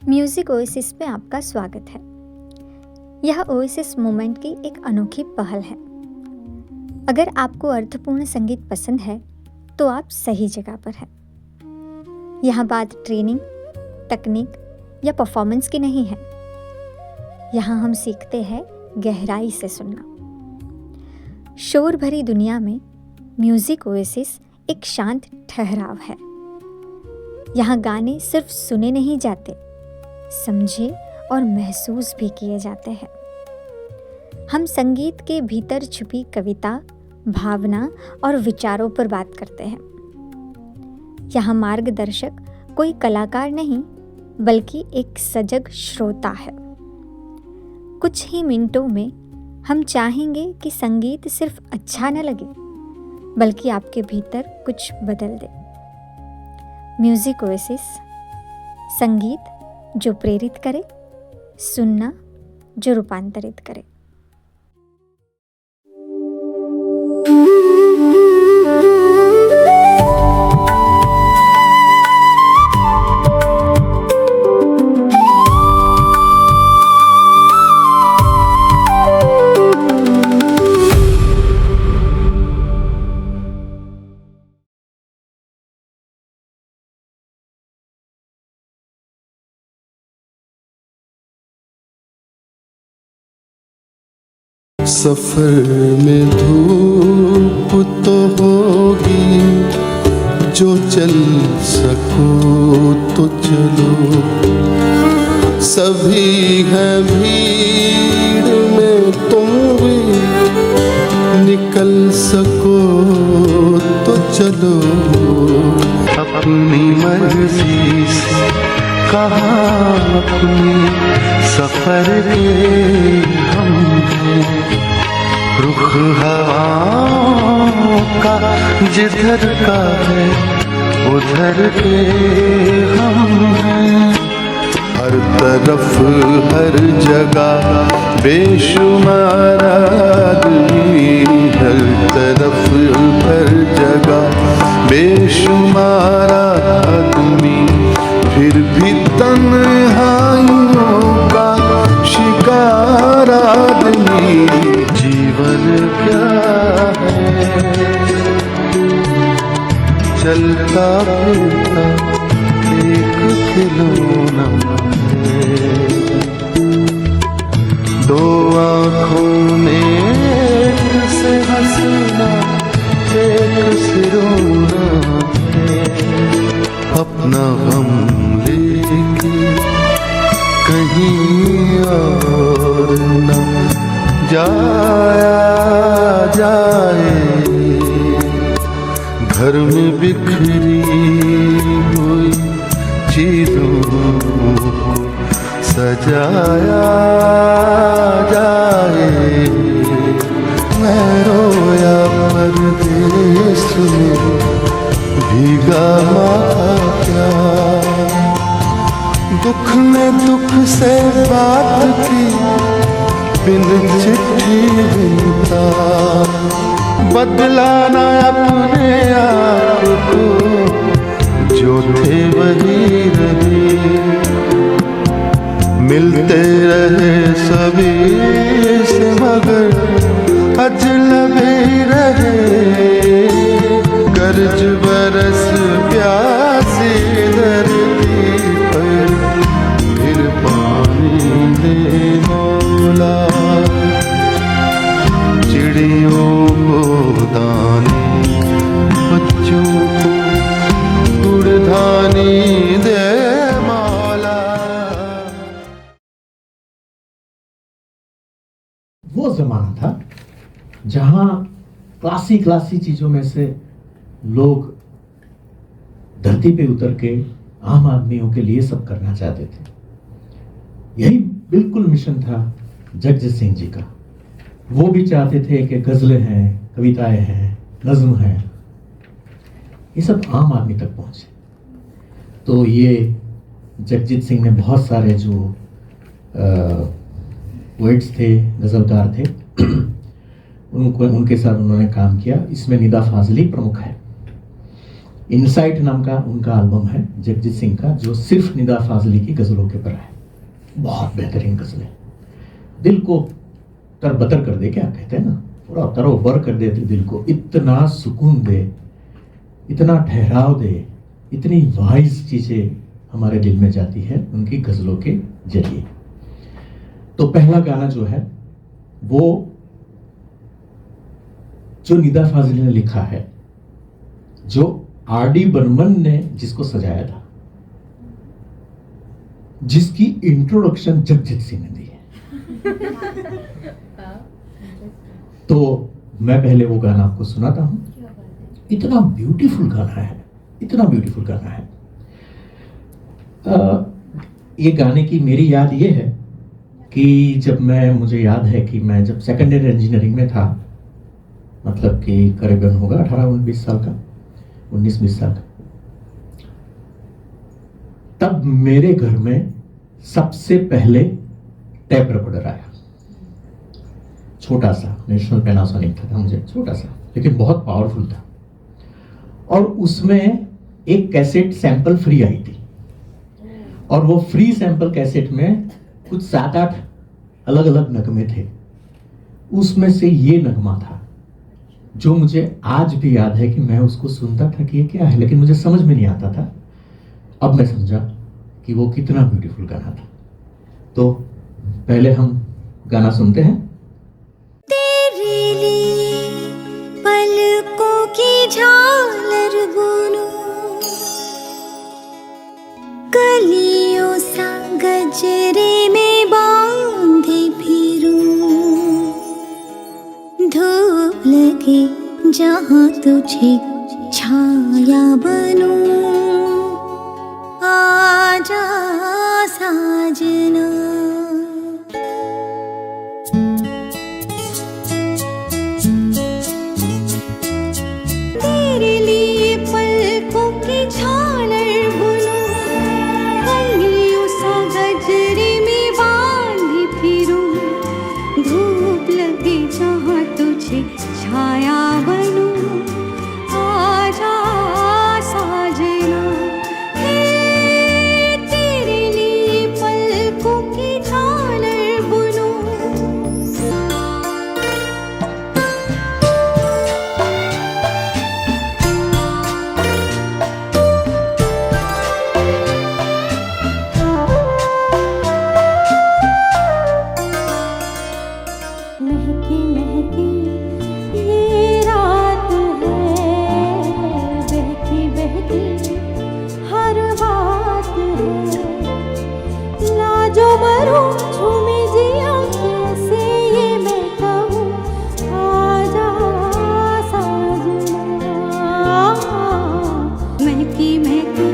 Music oasis में आपका स्वागत है। यह ओएसिस मोमेंट की एक अनोखी पहल है। अगर आपको अर्थपूर्ण संगीत पसंद है तो आप सही जगह पर हैं। यहाँ बात ट्रेनिंग, तकनीक या परफॉर्मेंस की नहीं है। यहाँ हम सीखते हैं गहराई से सुनना। शोर भरी दुनिया में म्यूज़िक ओएसिस एक शांत ठहराव है। यहाँ गाने सिर्फ सुने नहीं जाते, समझे और महसूस भी किए जाते हैं। हम संगीत के भीतर छुपी कविता, भावना और विचारों पर बात करते हैं। यहाँ मार्गदर्शक कोई कलाकार नहीं, बल्कि एक सजग श्रोता है। कुछ ही मिनटों में हम चाहेंगे कि संगीत सिर्फ अच्छा न लगे, बल्कि आपके भीतर कुछ बदल दे। म्यूज़िक ओएसिस, संगीत जो प्रेरित करे, सुनना जो रूपांतरित करे। सफर में धूप तो होगी, जो चल सको तो चलो। सभी है भीड़ में, तुम भी निकल सको तो चलो। अपनी मर्जी से कहाँ अपने सफर के हम हैं। रुख हवाओं का जिधर का है उधर के हम हैं। हर तरफ हर जगह बेशुमार आदमी, हर तरफ हर जगह बेशुमार आदमी, फिर भी तन्हाइयों का शिकार आदमी। जीवन क्या है, चलता फिरता एक खिलौना है। दो आँखों में एक से हंसना, एक से रोना है। अपना गम लेके कहीं और न जाया जाए। घर में बिखरी हुई चीजों को सजाया जाए। मैं रोया परदेस में, भीगा माथा क्या। दुख ने दुख से बात की, बिन चिट्ठी बिनता। बदला ना अपने आप को, जो थे वही रहे। मिलते रहे सभी से, मगर अजनबी रहे। गर्ज बरस प्यासी धरती पर, फिर पानी दे मौला। चिड़ियों को दाने, बच्चों को उड़धानी दे मौला। वो जमाना था जहां क्लासी चीजों में से लोग धरती पे उतर के आम आदमियों के लिए सब करना चाहते थे। यही बिल्कुल मिशन था जगजीत सिंह जी का। वो भी चाहते थे कि गजलें हैं, कविताएं हैं, नज्म हैं, ये सब आम आदमी तक पहुंचे। तो ये जगजीत सिंह ने बहुत सारे जो पोएट्स थे, गजलकार थे, उनके साथ उन्होंने काम किया। इसमें निदा फाजली प्रमुख है। इनसाइट नाम का उनका एल्बम है जगजीत सिंह का, जो सिर्फ निदा फाजली की गज़लों के ऊपर है। बहुत बेहतरीन गज़लें, दिल को तरबतर कर दे, क्या कहते हैं ना, पूरा तरोबर कर देते दिल को, इतना सुकून दे, इतना ठहराव दे, इतनी वाइज चीज़ें हमारे दिल में जाती है उनकी गज़लों के जरिए। तो पहला गाना जो है वो जो निदा फाजिल ने लिखा है, जो आर.डी. बर्मन ने जिसको सजाया था, जिसकी इंट्रोडक्शन जगजीत सिंह ने दी है। तो मैं पहले वो गाना आपको सुनाता हूं। इतना ब्यूटीफुल गाना है, इतना ब्यूटीफुल गाना है। ये गाने की मेरी याद ये है कि जब मुझे याद है कि मैं जब सेकेंड ईयर इंजीनियरिंग में था, मतलब कि करीबन होगा 18-19 साल का, 19-20 साल का, तब मेरे घर में सबसे पहले टेप रिकॉर्डर आया। छोटा सा नेशनल पैनासोनिक था मुझे, छोटा सा, लेकिन बहुत पावरफुल था। और उसमें एक कैसेट सैंपल फ्री आई थी, और वो फ्री सैंपल कैसेट में कुछ 7-8 अलग अलग नगमे थे। उसमें से ये नगमा था जो मुझे आज भी याद है कि मैं उसको सुनता था कि ये क्या है, लेकिन मुझे समझ में नहीं आता था। अब मैं समझा कि वो कितना ब्यूटीफुल गाना था। तो पहले हम गाना सुनते हैं। तेरे लिए पलकों की झालर बुनूं, कलियों सा गजरे में बांधे फिरूं, धूप लगे जहाँ तुझे छाया बनूं, आजा साजना। तेरे लिए पलकों की झालर बुनूं, कलियों सा गजरे में बांधे फिरूं, धूप लगे जहाँ तुझे छाया बनूं, आजा साजना। तेरे लिए पलकों की झालर बुनूं। महकी महकी ये रात है, बहकी बहकी हर बात है, लाजो मरो झूमे जिया कैसे ये मैं कहूँ, आजा साजना। महकी महकी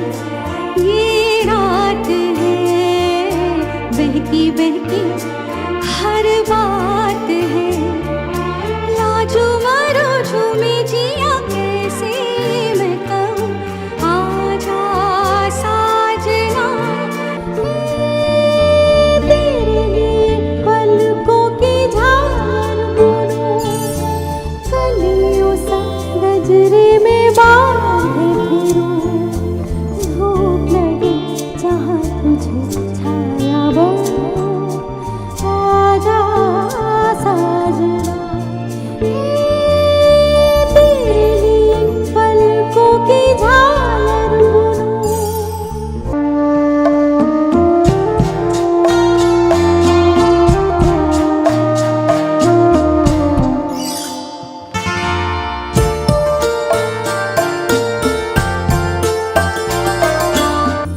ये रात है, बहकी बहकी हर बात है, लाजो मारो झूमे जिया कैसे मैं कहूँ, आजा साजना। तेरे लिए पलकों की झालर बुनूं, कलियों सा गजरे में बांधे फिरूं, धूप लगे जहाँ तुझे छाया बनूं, आजा साजना। तेरे लिए पलकों की झालर बुनूं।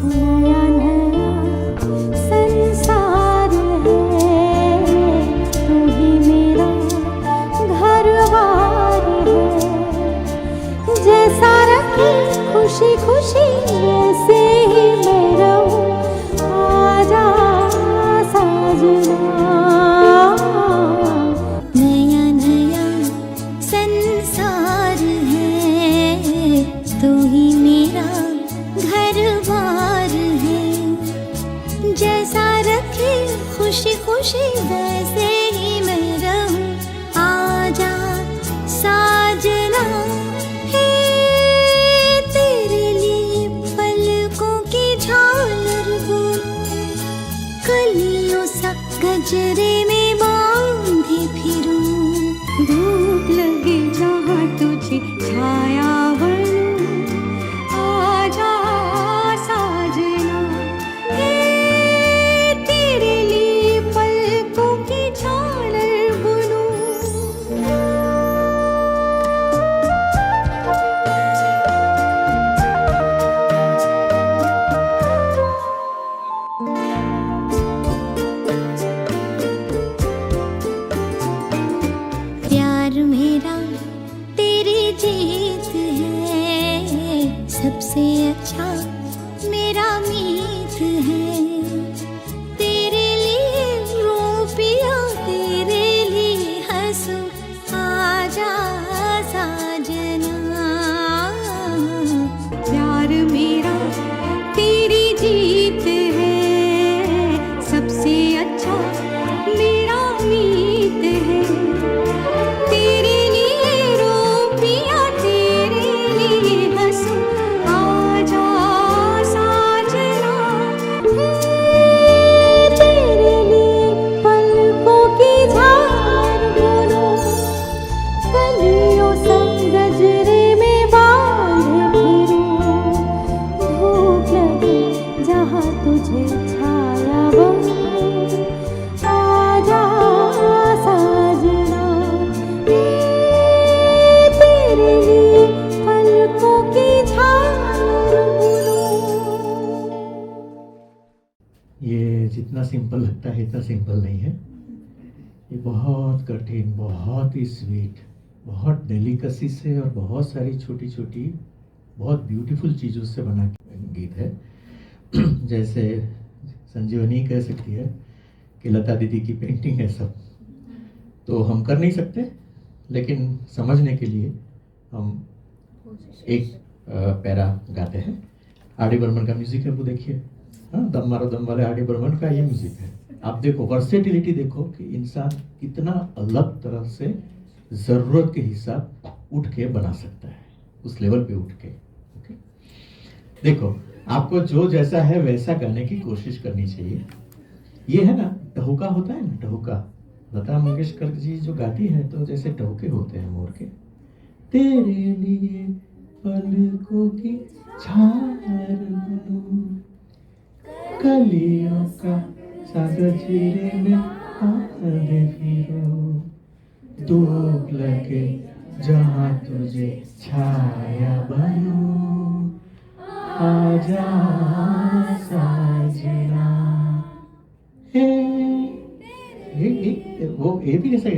नया नया संसार है, तू ही मेरा घरवार है, जैसा रखी खुशी खुशी वैसे ही मैं रहूं, आजा साजना। नया नया संसार है, तू ही मेरा घरवार है, जैसा रखे खुशी खुशी वैसे ही मैं रहूं, आजा साजना। हे तेरे पिंजरे में बांधे फिरूं, धूप लगे जहाँ तुझे छाया बनूं, आजा साजना, हे तेरे लिए पलकों की झालर बुनूं। प्यार मेरा तेरी जीत है, सबसे अच्छा मेरा मीत है। तेरे लिए रो पिया, तेरे लिए हंसूं, आजा साजना। प्यार मेरा तेरी जीत है, सबसे अच्छा मेरा मीत है। तेरे लिए रो पिया, तेरे लिए हंसूं, आजा साजना। तेरे लिए पलकों की झालर बुनूं, कलियों संग गजरे में बांधे फिरूं, धूप लगे जहाँ तुझे छाया बनूं, आजा साजना। तेरे लिए पलकों की झालर बुनूं। ये जितना सिंपल लगता है इतना सिंपल नहीं है। ये बहुत कठिन, बहुत ही स्वीट, बहुत डेलिकेसी से और बहुत सारी छोटी छोटी बहुत ब्यूटीफुल चीज़ों से बना गीत है। जैसे संजीवनी कह सकती है कि लता दीदी की पेंटिंग है सब। तो हम कर नहीं सकते, लेकिन समझने के लिए हम एक पैरा गाते हैं। आर डी बर्मन का म्यूजिक है, वो देखिए। हाँ, दम मारो दम वाले आर डी बर्मन का ये म्यूजिक है। आप देखो वर्सेटिलिटी, देखो कि इंसान कितना अलग तरह से ज़रूरत के हिसाब उठ के बना सकता है, उस लेवल पे उठ के। ओके, देखो आपको जो जैसा है वैसा गाने की कोशिश करनी चाहिए। ये है ना, टहुका होता है ना, टहुका। लता मंगेशकर जी जो गाती है तो जैसे टहुके होते हैं मोर के। तेरे लिए पलकों की झालर बनूं, कलियों का सागजीरे में बांधे फिरूं, धूप लगे जहाँ तुझे छाया बनूं, आजा साजना। वो ये भी कैसा हे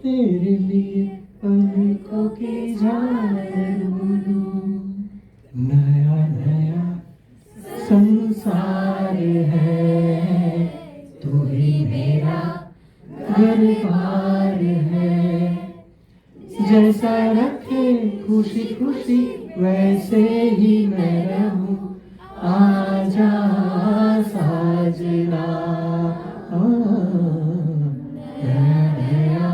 तेरे लिए पलकों की झालर बनूं, नया नया संसार है, तू ही मेरा घर बार है। जैसा रखे खुशी खुशी वैसे ही मैं रहूं, आजा साजना। नया नया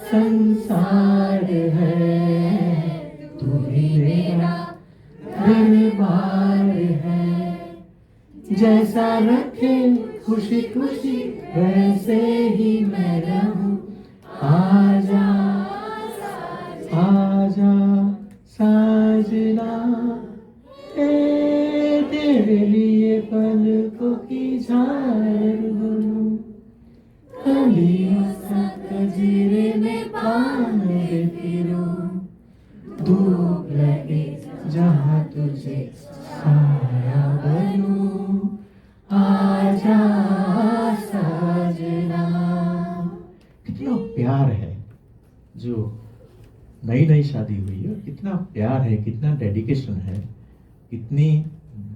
संसार है, तू ही मेरा घर बार है। जैसा रखे खुशी खुशी वैसे ही मैं रहूं, आजा आजा साजना। तेरे लिए पलकों की झालर बनूं, कलियों सा गजरे में बांधे फिरूं, धूप लगे जहाँ तुझे छाया बनूं, आजा साजना। कितना प्यार है जो नई नई शादी हुई है, कितना प्यार है, कितना डेडिकेशन है, कितनी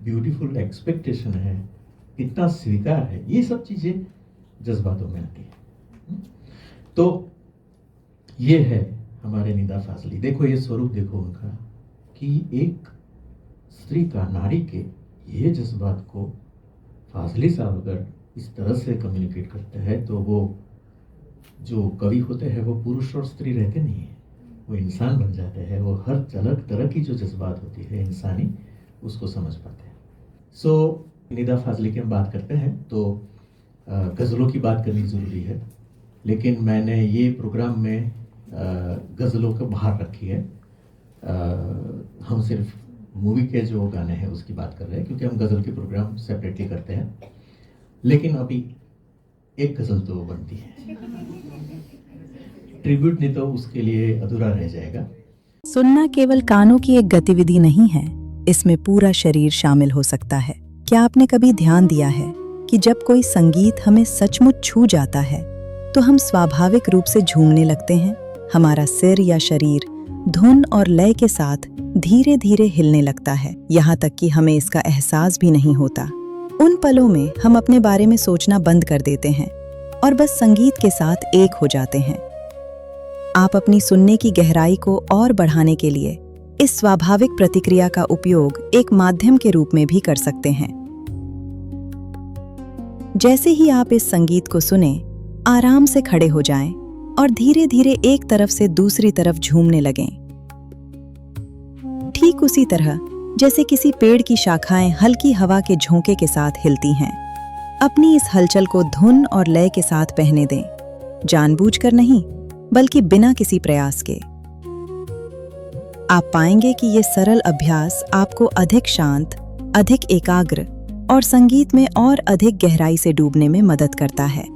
ब्यूटीफुल एक्सपेक्टेशन है, कितना स्वीकार है। ये सब चीज़ें जज्बातों में आती है। तो ये है हमारे निदा फाजली। देखो ये स्वरूप देखो उनका, कि एक स्त्री का, नारी के ये जज्बात को फाजली साहब अगर इस तरह से कम्युनिकेट करते हैं, तो वो जो कवि होते हैं वो पुरुष और स्त्री रहते नहीं हैं, वो इंसान बन जाते हैं। वो हर अलग तरह की जो जज्बात होती है इंसानी, उसको समझ पाते हैं। सो निदा फाजली की हम बात करते हैं तो गज़लों की बात करनी ज़रूरी है, लेकिन मैंने ये प्रोग्राम में गज़लों को बाहर रखी है। हम सिर्फ मूवी के जो गाने हैं उसकी बात कर रहे हैं, क्योंकि हम गज़ल के प्रोग्राम सेपरेटली करते हैं। लेकिन अभी एक गज़ल तो बनती है, ट्रिब्यूट नहीं तो उसके लिए अधूरा रह जाएगा। सुनना केवल कानों की एक गतिविधि नहीं है, इसमें पूरा शरीर शामिल हो सकता है। क्या आपने कभी ध्यान दिया है कि जब कोई संगीत हमें सचमुच छू जाता है तो हम स्वाभाविक रूप से झूमने लगते हैं। हमारा सिर या शरीर धुन और लय के साथ धीरे धीरे हिलने लगता है, यहाँ तक कि हमें इसका एहसास भी नहीं होता। उन पलों में हम अपने बारे में सोचना बंद कर देते हैं और बस संगीत के साथ एक हो जाते हैं। आप अपनी सुनने की गहराई को और बढ़ाने के लिए इस स्वाभाविक प्रतिक्रिया का उपयोग एक माध्यम के रूप में भी कर सकते हैं। जैसे ही आप इस संगीत को सुने, आराम से खड़े हो जाएं और धीरे धीरे एक तरफ से दूसरी तरफ झूमने लगें। ठीक उसी तरह जैसे किसी पेड़ की शाखाएं हल्की हवा के झोंके के साथ हिलती हैं। अपनी इस हलचल को धुन और लय के साथ बहने दें, जानबूझकर नहीं बल्कि बिना किसी प्रयास के। आप पाएंगे कि ये सरल अभ्यास आपको अधिक शांत, अधिक एकाग्र और संगीत में और अधिक गहराई से डूबने में मदद करता है।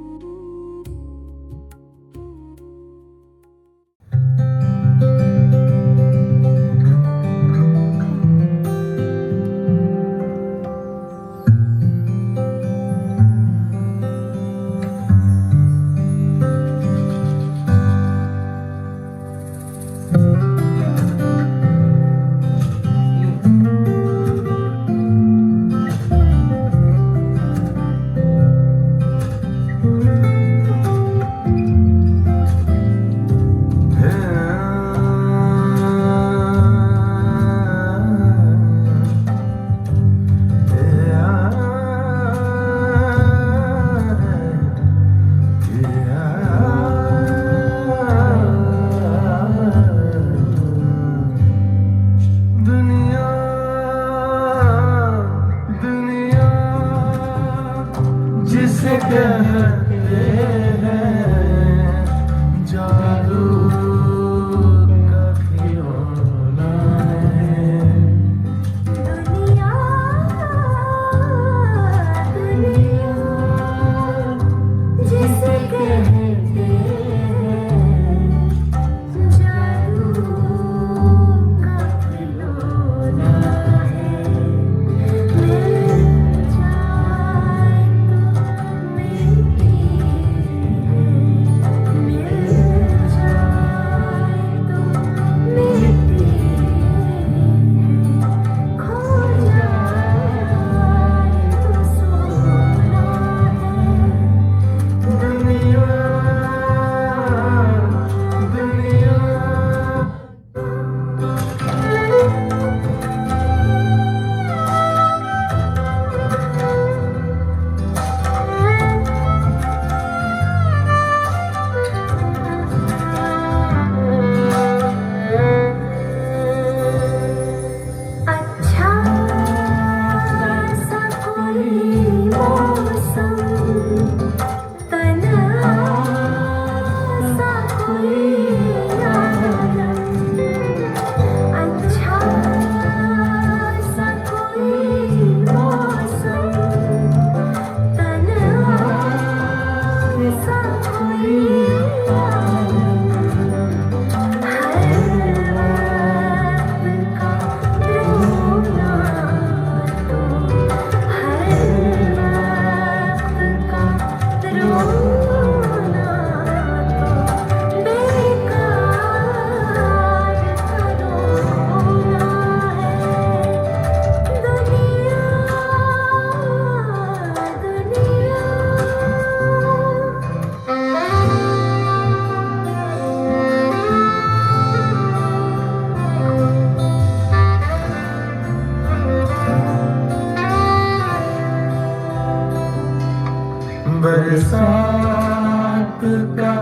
बरसात का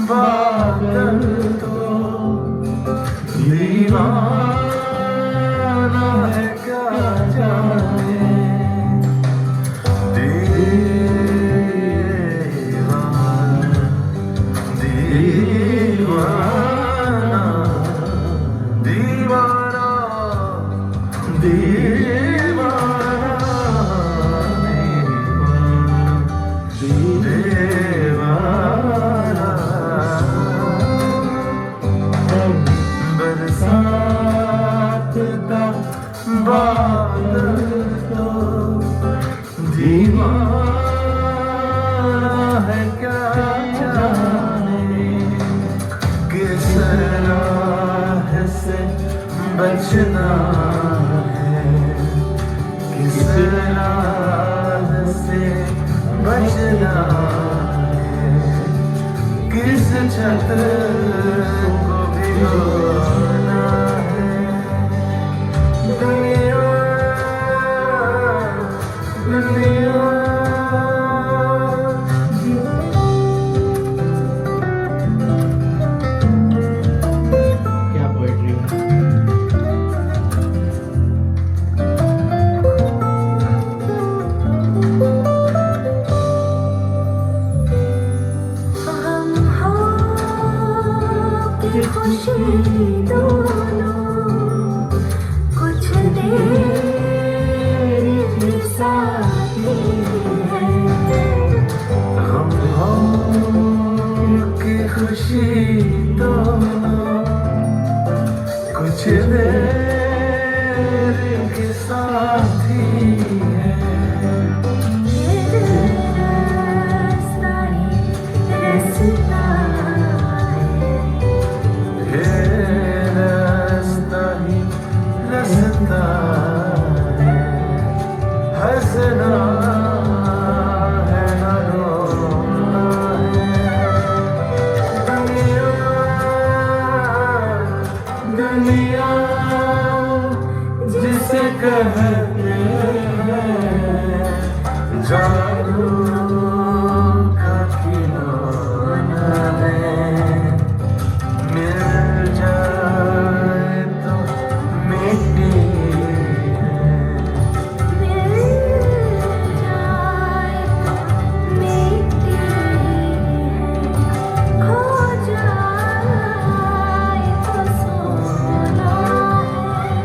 बादल तो दीवाना है क्या जाने, तेरे बचना है, किस राह से बचना है, किस छत को भिगोना है। दुनिया दुनिया क्या पोएट्री है। हम हो कि खुशी दोनों कुछ देर के साथ ही है। हम हो कि खुशी दोनों कुछ देर के साथ ही है। ये रास्ता ही रास्ता है। ये रास्ता ही रास्ता है। हंसना है न रोना है। दुनिया जिसे कहते हैं जादू का खिलौना है। मिल जाए तो मिट्टी है। मिल जाए तो मिट्टी है। खो जाए तो सोना है।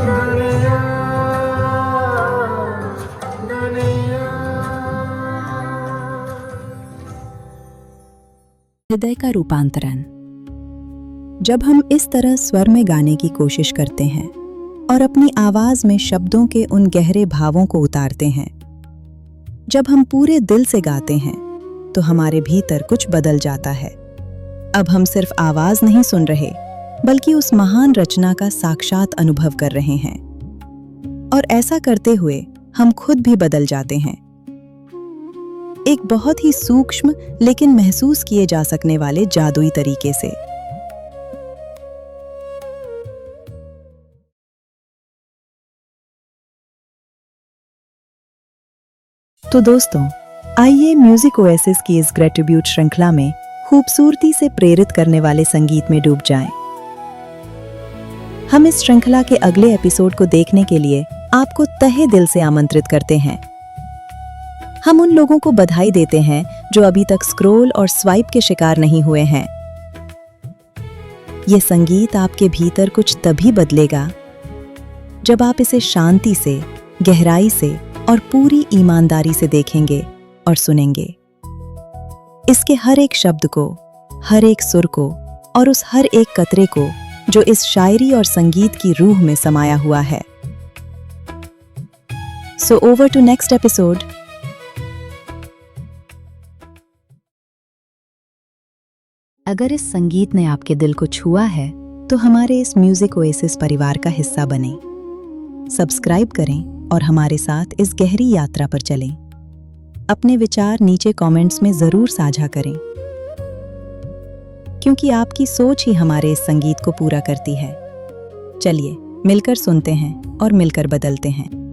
दुनिया दुनिया हृदय का रूपांतरण। जब हम इस तरह स्वर में गाने की कोशिश करते हैं और अपनी आवाज में शब्दों के उन गहरे भावों को उतारते हैं, जब हम पूरे दिल से गाते हैं, तो हमारे भीतर कुछ बदल जाता है। अब हम सिर्फ आवाज नहीं सुन रहे, बल्कि उस महान रचना का साक्षात अनुभव कर रहे हैं। और ऐसा करते हुए हम खुद भी बदल जाते हैं, एक बहुत ही सूक्ष्म लेकिन महसूस किए जा सकने वाले जादुई तरीके से। तो दोस्तों, आइए म्यूजिक ओएसिस की इस ग्रेटिट्यूड श्रृंखला में खूबसूरती से प्रेरित करने वाले संगीत में डूब जाएं। हम इस श्रृंखला के अगले एपिसोड को देखने के लिए आपको तहे दिल से आमंत्रित करते हैं। हम उन लोगों को बधाई देते हैं जो अभी तक स्क्रॉल और स्वाइप के शिकार नहीं हुए हैं। ये संगीत आपके भीतर कुछ तभी बदलेगा जब आप इसे शांति से, गहराई से और पूरी ईमानदारी से देखेंगे और सुनेंगे। इसके हर एक शब्द को, हर एक सुर को और उस हर एक कतरे को जो इस शायरी और संगीत की रूह में समाया हुआ है। So over to next episode. अगर इस संगीत ने आपके दिल को छुआ है, तो हमारे इस म्यूजिक ओएसिस परिवार का हिस्सा बनें। सब्सक्राइब करें और हमारे साथ इस गहरी यात्रा पर चलें। अपने विचार नीचे कमेंट्स में जरूर साझा करें, क्योंकि आपकी सोच ही हमारे इस संगीत को पूरा करती है। चलिए मिलकर सुनते हैं और मिलकर बदलते हैं।